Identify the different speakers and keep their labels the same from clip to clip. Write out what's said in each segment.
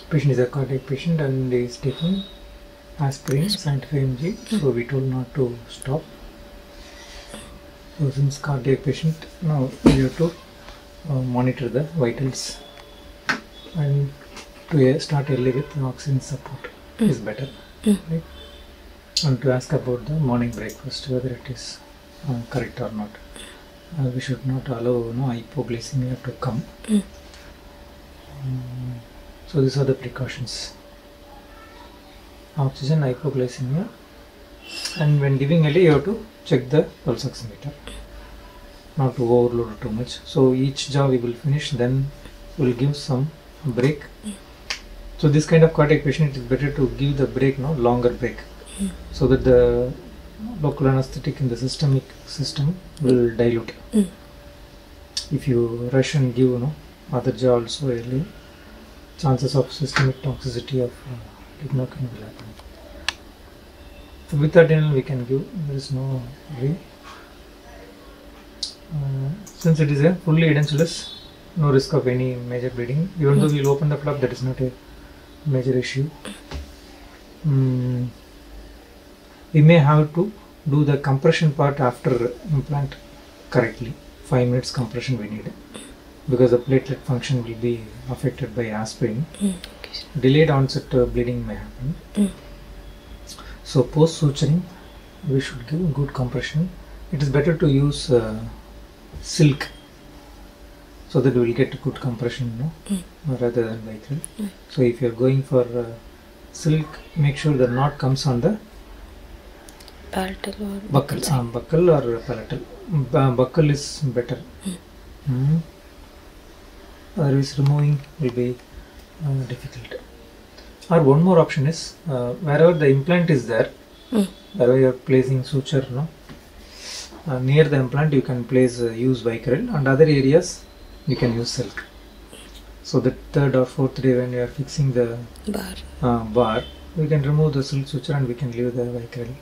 Speaker 1: Patient is a cardiac patient and is taking aspirin 75 mg. So we told not to stop. So since cardiac patient, now we have to monitor the vitals and to start early with oxygen support is better, right? And to ask about the morning breakfast, whether it is correct or not. We should not allow hypoglycemia to come. So these are the precautions. Oxygen, hypoglycemia, and when giving LA you have to check the pulse oximeter, not to overload too much. So each jaw we will finish, then we will give some break. So this kind of cardiac patient, it is better to give the break, longer break, so that the local anesthetic in the systemic system will dilute. If you rush and give other jaw also early, chances of systemic toxicity of lignocaine will happen. So with adrenal we can give, there is no worry. Since it is a fully edentulous, no risk of any major bleeding. Even though we will open the flap, that is not a major issue. We may have to do the compression part after implant correctly. 5 minutes compression we need, because the platelet function will be affected by aspirin. Delayed onset bleeding may happen. So post suturing we should give good compression. It is better to use silk, so that we will get good compression rather than Vicryl. So if you are going for silk, make sure the knot comes on the
Speaker 2: palatal or
Speaker 1: buccal or palatal. Buccal is better. Otherwise removing will be difficult. Or one more option is, wherever the implant is there, wherever you are placing suture, near the implant you can place use Vicryl, and other areas you can use silk. So the third or fourth day when you are fixing the bar, we can remove the silk suture and we can leave the Vicryl.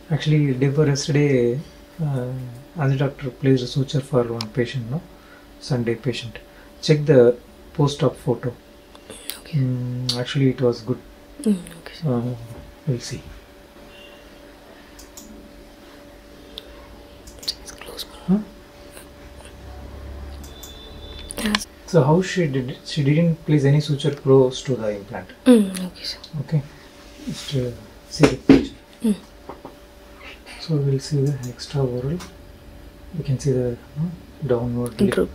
Speaker 1: Actually, day before yesterday, as a doctor placed a suture for one patient, Sunday patient. Check the post-op photo. Actually, it was good. We'll see. So how she did it? She didn't place any suture close to the implant. Okay. Just see the picture. So we'll see the extra oral. You can see the downward lip.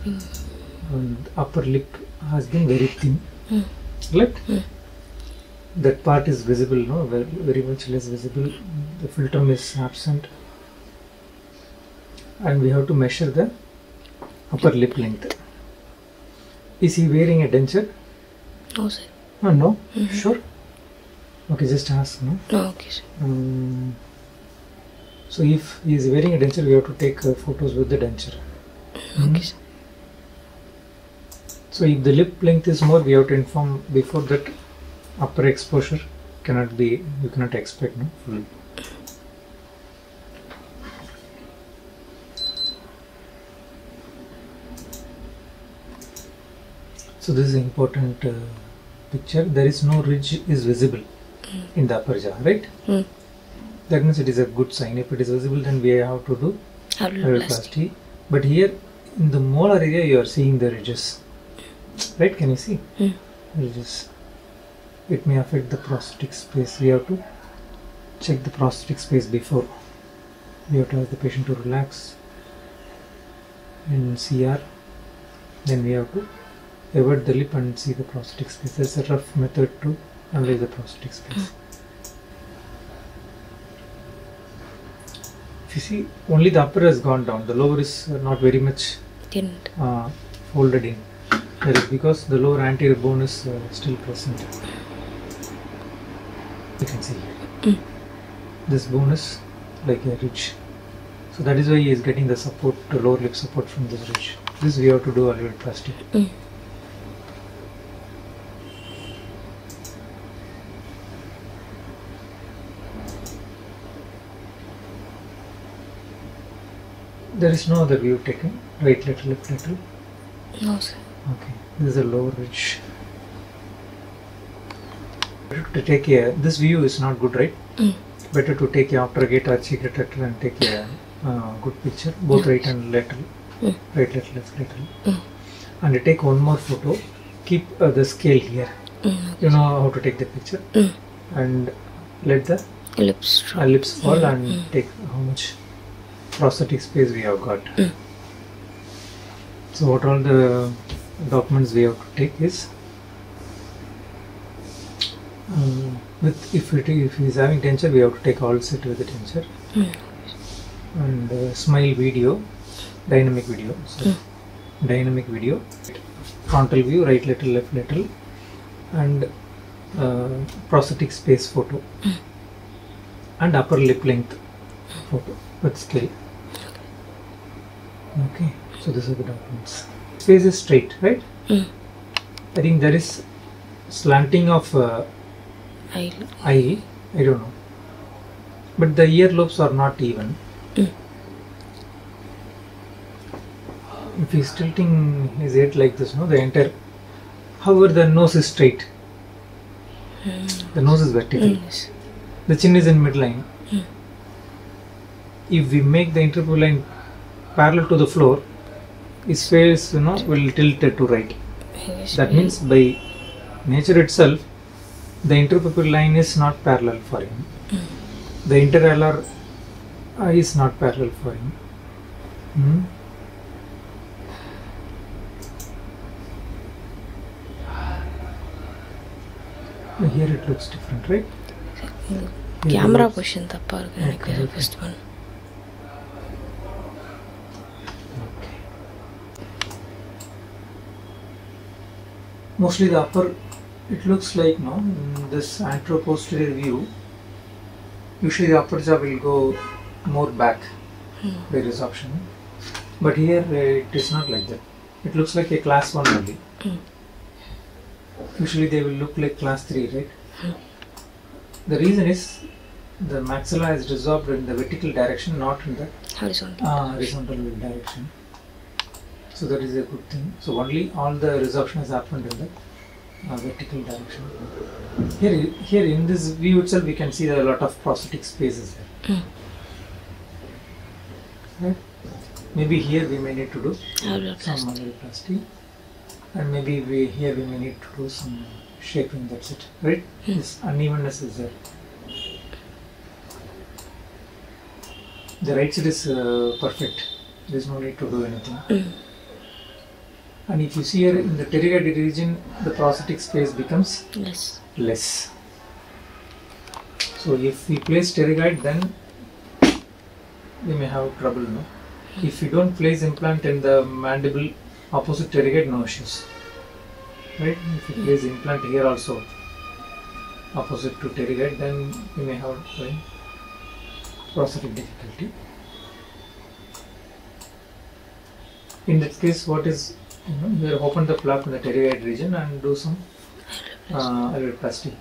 Speaker 1: And upper lip has been very thin. Right? That part is visible, very much less visible. The philtrum is absent. And we have to measure the upper lip length. Is he wearing a denture?
Speaker 2: No, sir.
Speaker 1: No? Sure? Okay, just ask,
Speaker 2: Okay, sir.
Speaker 1: So if he is wearing a denture, we have to take photos with the denture.
Speaker 2: Okay, sir.
Speaker 1: So if the lip length is more, we have to inform before that. Upper exposure cannot be, you cannot expect full. So this is important picture. There is no ridge is visible in the upper jaw, right? That means it is a good sign. If it is visible, then we have to do alveoloplasty. But here in the molar area, you are seeing the ridges, right? Can you see ridges? It may affect the prosthetic space. We have to check the prosthetic space before. We have to ask the patient to relax in CR. Then we have to avert the lip and see the prosthetic space. That's a rough method to analyze the prosthetic space. If you see, only the upper has gone down. The lower is not very much folded in. That is because the lower anterior bone is still present. You can see here. This bone is like a ridge. So that is why he is getting the support, the lower lip support from this ridge. This we have to do alveoloplasty. There is no other view taken, right lateral, left lateral?
Speaker 2: No, sir.
Speaker 1: Okay, this is a lower ridge. To take a, this view is not good, right? Better to take a obturate or cheek retractor and take a good picture, both right and lateral, right, lateral, left, lateral. And take one more photo. Keep the scale here. You know how to take the picture, and let the ellipse fall and take how much prosthetic space we have got. So what all the documents we have to take is if he is having denture, we have to take all set with the denture, and smile video, dynamic video. So dynamic video, frontal view, right lateral, left lateral, and prosthetic space photo, and upper lip length photo with scale. Okay, so these are the documents. Face is straight, right? I think there is slanting of eye, I don't know, but the ear lobes are not even. If he is tilting his head like this, no, the entire, however the nose is straight, the nose is vertical, the chin is in midline. If we make the interpupillary line parallel to the floor, his face, will tilt to right. That means by nature itself, the interpupillary line is not parallel for him. The interalar eye is not parallel for him. Here it looks different, right?
Speaker 2: Camera position tappa irukku first one.
Speaker 1: Okay. Mostly the upper, it looks like, no, in this anteroposterior view, usually the upper jaw will go more back by resorption, but here it is not like that. It looks like a class 1 only. Usually they will look like class 3, right? The reason is the maxilla is resorbed in the vertical direction, not in the horizontal direction. So that is a good thing. So only all the resorption has happened in the vertical direction. Here in this view itself, we can see there are a lot of prosthetic spaces there. Right? Maybe here we may need to do some mandibuloplasty, and maybe here we may need to do some shaping. That's it, right? This unevenness is there. The right side is perfect. There is no need to do anything. And if you see here in the pterygoid region, the prosthetic space becomes less. So if we place pterygoid, then we may have trouble, no? If you don't place implant in the mandible opposite pterygoid, no issues, right? If you place implant here also opposite to pterygoid, then we may have prosthetic difficulty. In that case, what is, we will open the flap in the pterygoid region and do some alveoplasty,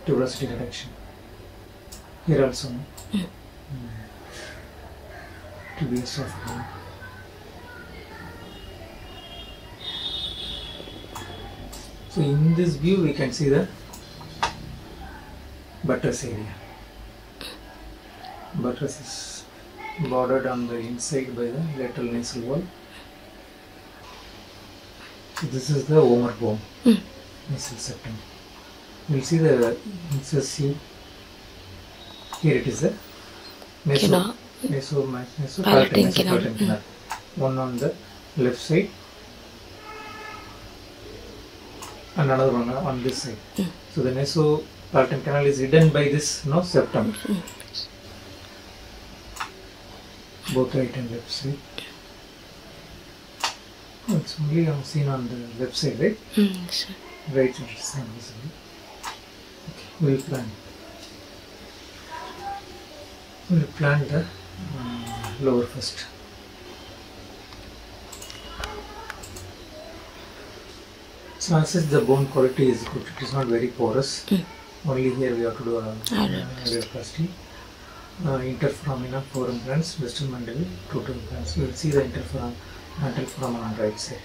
Speaker 1: tuberosity reduction. Here also, no? To be a soft bone. So in this view, we can see the buttress area. Buttress is bordered on the inside by the lateral nasal wall. So this is the vomer bone, nasal septum. You will see the incisive. Here it is the nasopalatal canal. One on the left side and another one on this side. So the nasopalatal canal is hidden by this septum. Both right and left side. It's only seen on the left side, right?
Speaker 2: Yes, sir.
Speaker 1: Right side is invisible. Okay, we will plan. We will plan the lower first. So as such, the bone quality is good. It is not very porous. Only here we have to do a alveoplasty. Interforamina, 4 implants, distal mandible, 2 implants. We will see the mantle foramen on right side.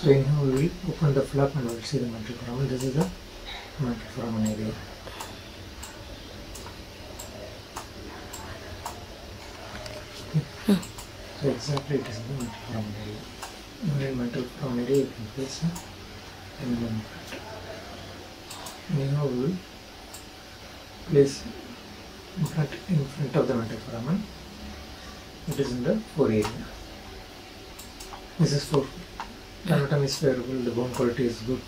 Speaker 1: So anyhow, we will open the flap and we will see the mental foramen. This is the mental foramen area. Okay. So exactly it is in the mental foramen area. In mental foramen area, you can place an implant. Anyhow, we will place implant in front of the mental foramen. It is in the fore area. This is fore. The anatomy is favorable, the bone quality is good.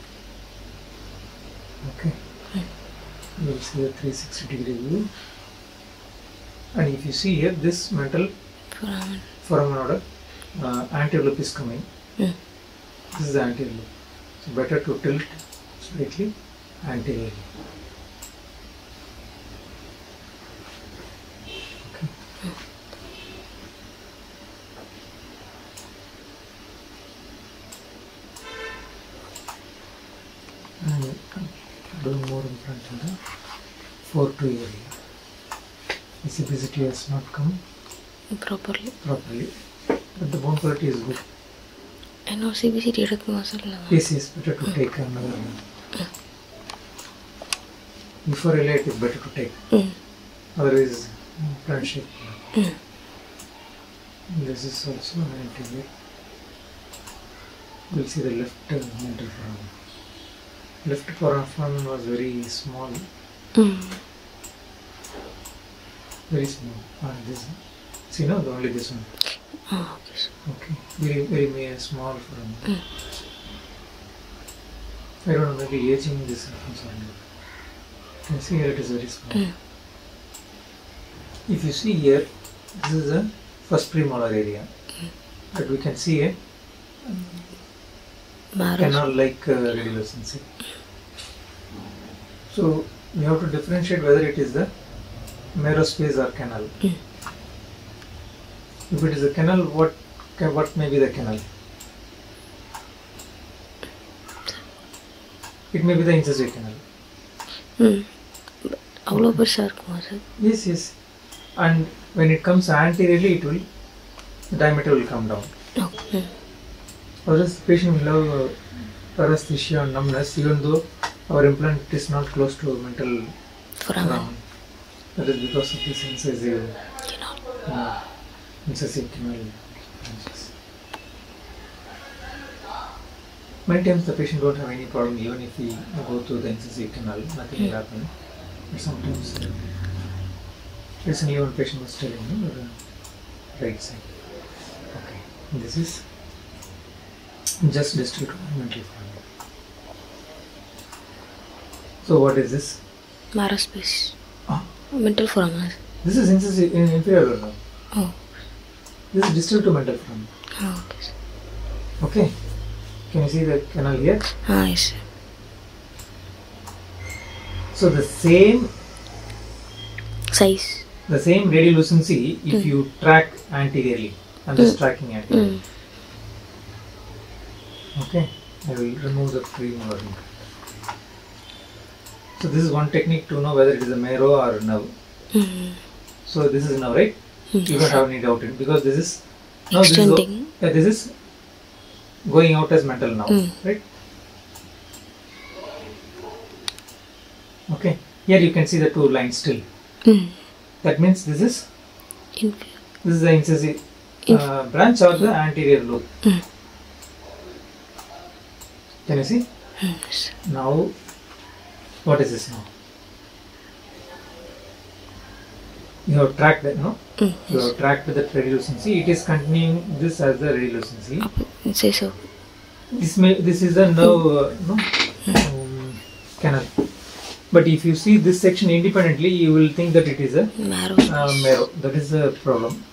Speaker 1: Okay. You will see the 360-degree view. And if you see here, this mental foramen order, anterior loop is coming. This is the anterior loop. So better to tilt slightly anteriorly. Okay. And doing more implant in the 4-2 area. Viscosity has not come
Speaker 2: properly.
Speaker 1: But the bone quality is good.
Speaker 2: And no CBCT எடுக்குமா சொல்லலாம்.
Speaker 1: Yes, better to take another one. Before LA it is better to take. Otherwise, implant shape. This is also an anterior. We'll see the left mental foramen. Left foramen was very small. Very small. This, see, no, only this one. Okay. Very small foramen. I don't know, maybe aging this happens only. You can see here it is very small. If you see here, this is the first premolar area. But we can see a canal-like radiolucency. So we have to differentiate whether it is the marrow space or canal. If it is a canal, what may be the canal? It may be the incisive canal. Yes. And when it comes anteriorly, the diameter will come down.
Speaker 2: Okay.
Speaker 1: Or else the patient will have paresthesia and numbness even though our implant is not close to mental foramen. That is because of this incisive canal. Many times the patient don't have any problem even if we go through the incisive canal, nothing will happen. But sometimes recently one patient was telling me the right side. Okay, this is just distal to mental foramen. So what is this?
Speaker 2: Marrow space. Mental foramen.
Speaker 1: This is incisive in inferior now.
Speaker 2: Oh.
Speaker 1: This is distal to mental foramen.
Speaker 2: Oh,
Speaker 1: okay. Can you see the canal here?
Speaker 2: Yes.
Speaker 1: So the same
Speaker 2: size,
Speaker 1: the same radiolucency if you track anteriorly. I'm just tracking anteriorly. Okay, I will remove the premolar implant. So this is one technique to know whether it is a marrow or a nerve. So this is now, right? You don't have any doubt in it because this is now
Speaker 2: extending.
Speaker 1: This is going out as mental now, right? Okay, here you can see the two lines still. That means this is the incisive branch or the anterior lobe. Can you see? Now, what is this now? You have tracked that, no? You have tracked the radiolucency. It is continuing this as the radiolucency.
Speaker 2: So.
Speaker 1: This is the nerve canal. But if you see this section independently, you will think that it is a
Speaker 2: marrow.
Speaker 1: That is the problem.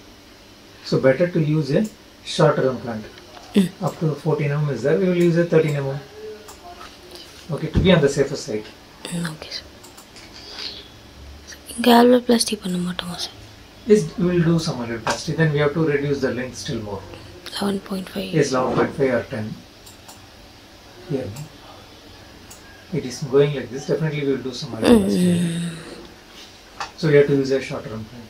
Speaker 1: So better to use a shorter implant. Up to 14 mm is there. We will use a 13 mm. Okay, to be on the safer side.
Speaker 2: Okay, sir. Galvanoplasty பண்ண மாட்டோமா sir?
Speaker 1: Yes, we will do some galvanoplasty. Then we have to reduce the length still more.
Speaker 2: 11.5.
Speaker 1: Yes, 11.5 or 10. Here. It is going like this. Definitely we will do some galvanoplasty. So we have to use a shorter implant.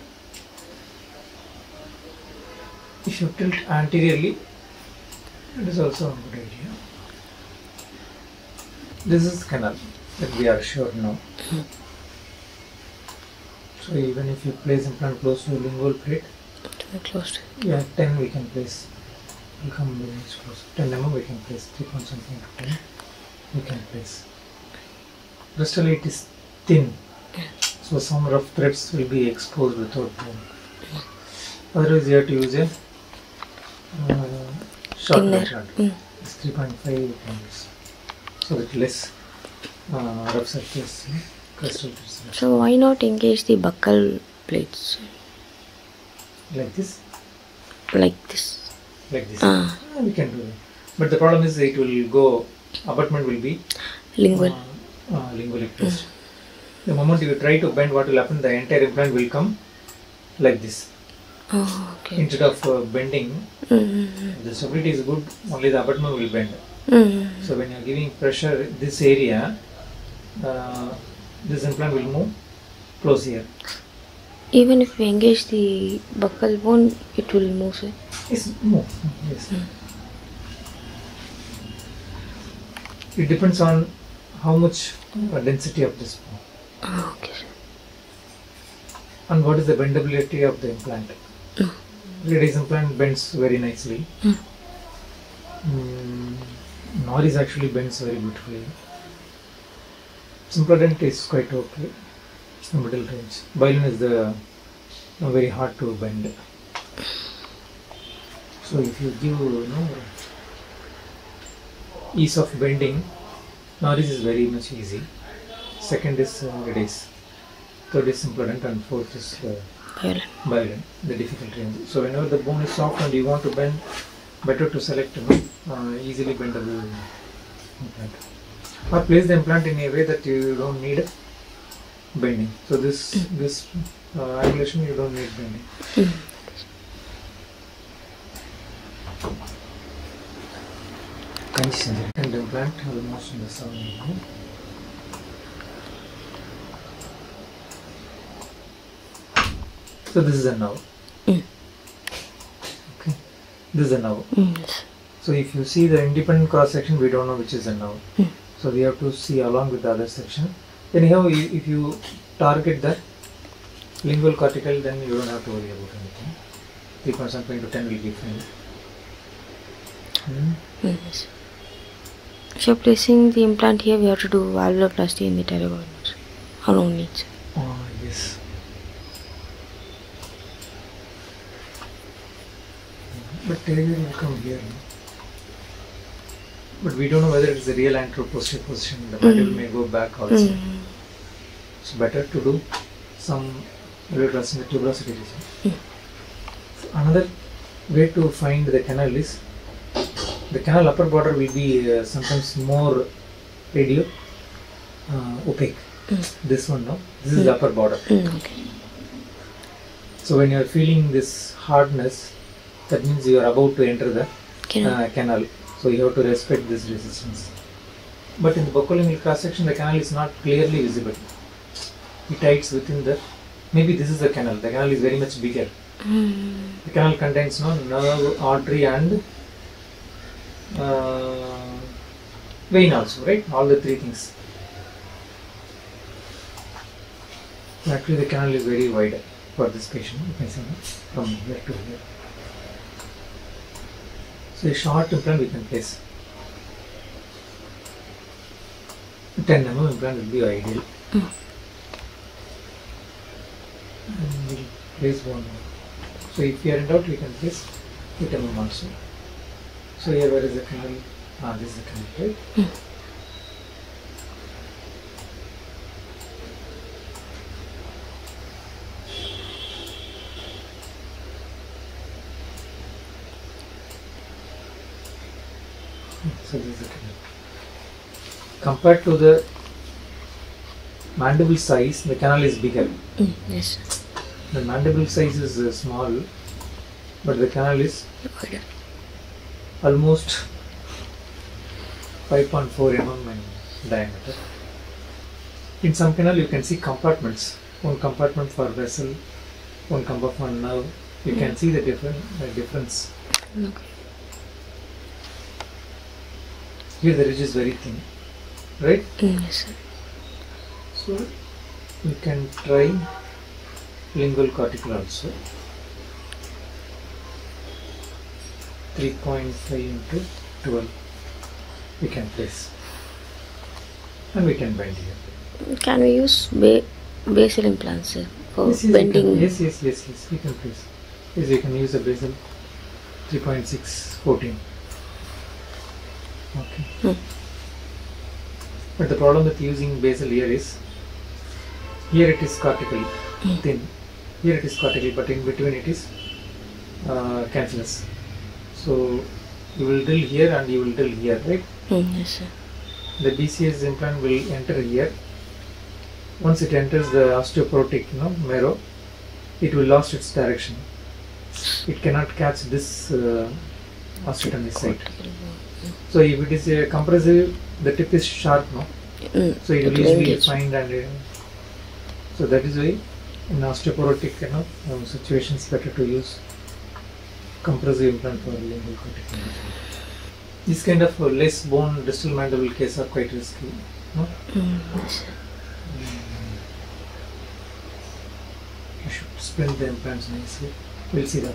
Speaker 1: If you tilt anteriorly, it is also a good idea. This is canal that we are sure now. So even if you place implant close to lingual plate,
Speaker 2: Closed.
Speaker 1: yeah, 10 we can place. Will come very much close. 10 mm we can place. 3 something to 10 we can place. Restally it is thin, so some rough threads will be exposed without bone. Otherwise you have to use a short
Speaker 2: Thinner.
Speaker 1: implant. It's 3.5 we can use, so that less rough surface crystal crystals.
Speaker 2: So why not engage the buccal plates
Speaker 1: Like this,
Speaker 2: like this?
Speaker 1: like this. We can do that. But the problem is it will go, abutment will be
Speaker 2: Lingual.
Speaker 1: lingually placed. The moment you try to bend, what will happen? The entire implant will come like this.
Speaker 2: Oh, okay.
Speaker 1: Instead of bending, the stability is good, only the abutment will bend. So when you are giving pressure this area, this implant will move close here.
Speaker 2: Even if we engage the buccal bone, it will move, sir.
Speaker 1: Yes, move. Yes. It depends on how much density of this bone
Speaker 2: Oh, okay, sir.
Speaker 1: and what is the bendability of the implant. Ladies implant bends very nicely. Norris actually bends very beautifully. Implant is quite okay. It's the middle range. Violin is the very hard to bend. So if you give ease of bending, Norris is very much easy. Second is ladies. Third is implant and fourth is violin, the difficult range. So whenever the bone is soft and you want to bend, better to select easily bendable implant. Or place the implant in a way that you don't need bending. So this angulation you don't need bending. And implant almost in the sound. So this is a nerve. Okay, this is a nerve.
Speaker 2: Yes.
Speaker 1: So if you see the independent cross section, we don't know which is a nerve. So we have to see along with the other section. Anyhow, if you target the lingual cortical, then you don't have to worry about anything. 3.7 to 10 will be fine.
Speaker 2: Yes. So placing the implant here, we have to do valvuloplasty in the pterygoid or no need, sir?
Speaker 1: Oh, yes. But pterygoid will come here. No? But we don't know whether it is a real anteroposterior position. The mandible may go back also. It's better to do some valvuloplasty in the tuberosity region. Another way to find the canal is the canal upper border will be sometimes more radio opaque. This one, no? This is the upper border.
Speaker 2: Okay.
Speaker 1: So when you are feeling this hardness, that means you are about to enter the canal. So you have to respect this resistance. But in the buccolingual cross section, the canal is not clearly visible. It hides within the. Maybe this is the canal. The canal is very much bigger. The canal contains nerve, artery, and vein also, right? All the three things. Actually, the canal is very wide for this patient. You can see from here to here. So a short implant we can place. 10 mm implant will be ideal. And we'll place one more. So if you are in doubt, we can place 8 mm also. So here where is the canal? This is the canal, right? So this is the canal. Compared to the mandible size, the canal is bigger.
Speaker 2: Yes.
Speaker 1: The mandible size is small, but the canal is almost 5.4 mm in diameter. In some canal you can see compartments. One compartment for vessel, one compartment nerve. You can see the difference.
Speaker 2: Okay.
Speaker 1: Here the ridge is very thin. right?
Speaker 2: Yes, sir.
Speaker 1: So we can try lingual cortical also. 3.5 into 12 we can place, and we can bend here.
Speaker 2: Can we use basal implants, sir, for
Speaker 1: Yes,
Speaker 2: bending?
Speaker 1: yes, we can place. Yes, we can use a basal 3.6 14. Okay. But the problem with using basal here is, here it is cortical, thin. Here it is cortical, but in between it is cancellous. So you will drill here and you will drill here, right?
Speaker 2: Yes, sir.
Speaker 1: The BCS implant will enter here. Once it enters the osteoporotic marrow, it will lose its direction. It cannot catch this osteotomy site. So if it is a compressive, the tip is sharp, no? So it will easily find, and so that is why in osteoporotic situations better to use compressive implant for lingual cortical. This kind of less bone distal mandible case are quite risky, no?
Speaker 2: Yes.
Speaker 1: You should splint the implants nicely. We'll see that.